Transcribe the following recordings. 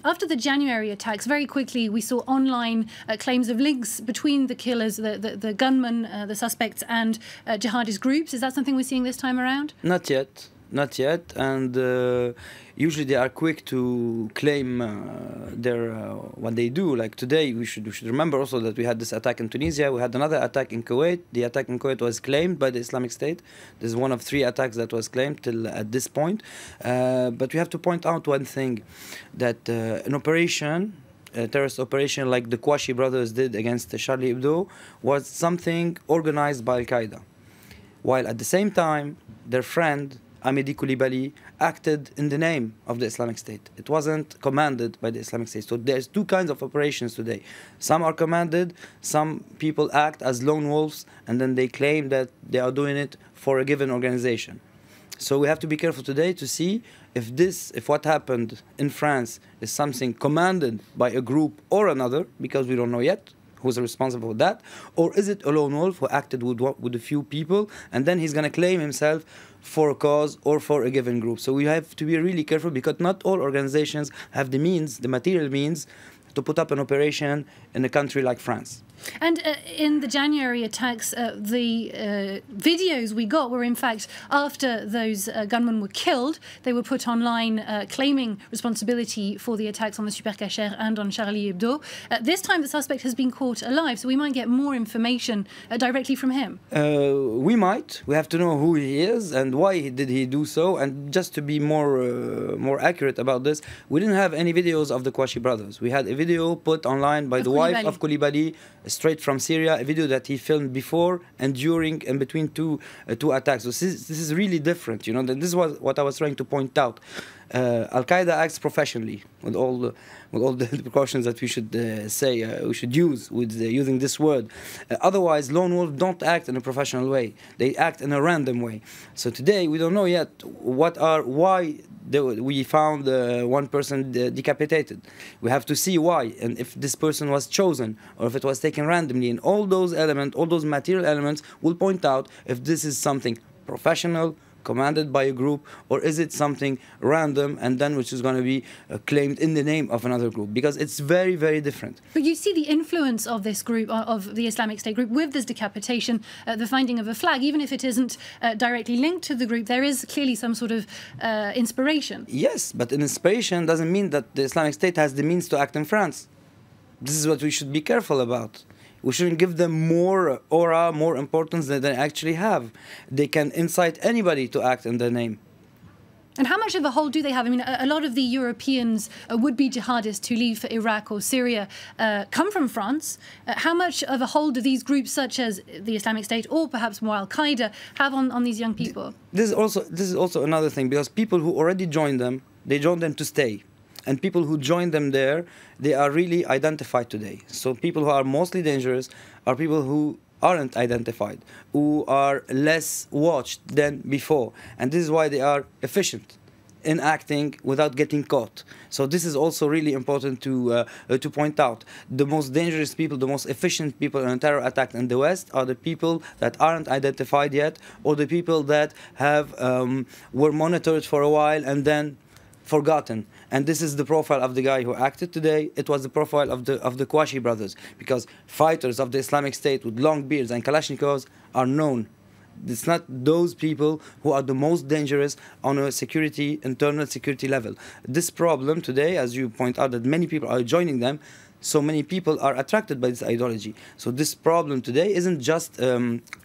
After the January attacks, very quickly we saw online claims of links between the killers, the gunmen, the suspects, and jihadist groups. Is that something we're seeing this time around? Not yet. Not yet, and usually they are quick to claim what they do. Like today, we should remember also that we had this attack in Tunisia. We had another attack in Kuwait. The attack in Kuwait was claimed by the Islamic State. This is one of 3 attacks that was claimed till at this point. But we have to point out one thing, that an operation, a terrorist operation like the Qashi brothers did against Charlie Hebdo, was something organized by Al-Qaeda, while at the same time their friend Amedi Koulibaly acted in the name of the Islamic State. It wasn't commanded by the Islamic State. So there's 2 kinds of operations today. Some are commanded, some people act as lone wolves, and then they claim that they are doing it for a given organization. So we have to be careful today to see if what happened in France is something commanded by a group or another, because we don't know yet who's responsible for that, or is it a lone wolf who acted with a few people, and then he's going to claim himself for a cause or for a given group. So we have to be really careful, because not all organizations have the means, the material means, to put up an operation in a country like France. And in the January attacks, the videos we got were in fact after those gunmen were killed. They were put online claiming responsibility for the attacks on the Supercacher and on Charlie Hebdo. This time the suspect has been caught alive, so we might get more information directly from him. We might. We have to know who he is and why did he do so. And just to be more accurate about this, we didn't have any videos of the Qashi brothers. We had a video put online by the wife of Koulibaly, straight from Syria, a video that he filmed before and during and between two attacks. So this is really different, you know. This is what I was trying to point out. Al-Qaeda acts professionally with all the precautions that we should we should use with using this word. Otherwise, lone wolves don't act in a professional way. They act in a random way. So today we don't know yet why we found one person decapitated. We have to see why, and if this person was chosen or if it was taken randomly. And all those elements, all those material elements, will point out if this is something professional, commanded by a group, or is it something random and then which is going to be claimed in the name of another group, because it's very, very different. But you see the influence of this group, of the Islamic State group, with this decapitation, the finding of a flag, even if it isn't directly linked to the group, there is clearly some sort of inspiration. Yes, but an inspiration doesn't mean that the Islamic State has the means to act in France. This is what we should be careful about. We shouldn't give them more aura, more importance than they actually have. They can incite anybody to act in their name. And how much of a hold do they have? I mean, a lot of the Europeans, would-be jihadists who leave for Iraq or Syria, come from France. How much of a hold do these groups, such as the Islamic State or perhaps more Al-Qaeda, have on these young people? This is also another thing, because people who already joined them, they joined them to stay. And people who join them there, they are really identified today. So people who are mostly dangerous are people who aren't identified, who are less watched than before. And this is why they are efficient in acting without getting caught. So this is also really important to point out. The most dangerous people, the most efficient people in a terror attack in the West are the people that aren't identified yet, or the people that were monitored for a while and then forgotten. And this is the profile of the guy who acted today. It was the profile of the Qashi brothers, because fighters of the Islamic State with long beards and Kalashnikovs are known. It's not those people who are the most dangerous on a internal security level. This problem today, as you point out, that many people are joining them, so many people are attracted by this ideology. So this problem today isn't just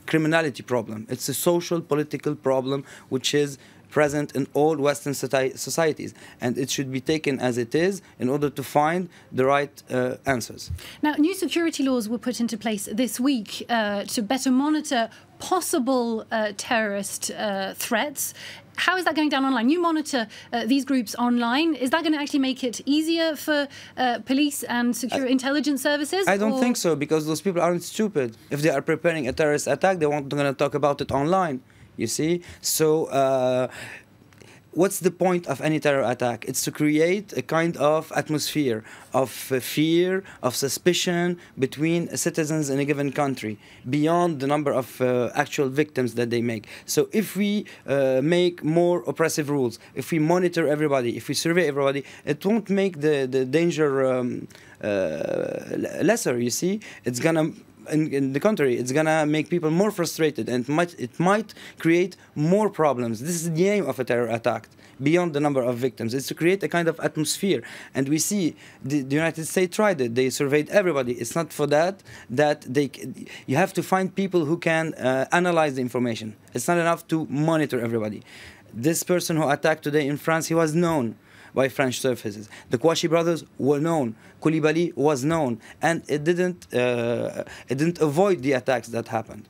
criminality problem. It's a social, political problem which is present in all Western societies, and it should be taken as it is in order to find the right answers. Now, new security laws were put into place this week to better monitor possible terrorist threats. How is that going down online? You monitor these groups online. Is that going to actually make it easier for police and secure intelligence services? I don't think so, because those people aren't stupid. If they are preparing a terrorist attack, they're not going to talk about it online. You see? So what's the point of any terror attack? It's to create a kind of atmosphere of fear, of suspicion between citizens in a given country, beyond the number of actual victims that they make. So if we make more oppressive rules, if we monitor everybody, if we survey everybody, it won't make the danger lesser, you see. It's gonna, in the contrary, it's gonna make people more frustrated, and it might create more problems. This is the aim of a terror attack, beyond the number of victims. It's to create a kind of atmosphere. And we see the United States tried it. They surveyed everybody. It's not for that you have to find people who can analyze the information. It's not enough to monitor everybody. This person who attacked today in France, he was known by French services. The Kouachi brothers were known. Koulibaly was known, and it didn't avoid the attacks that happened.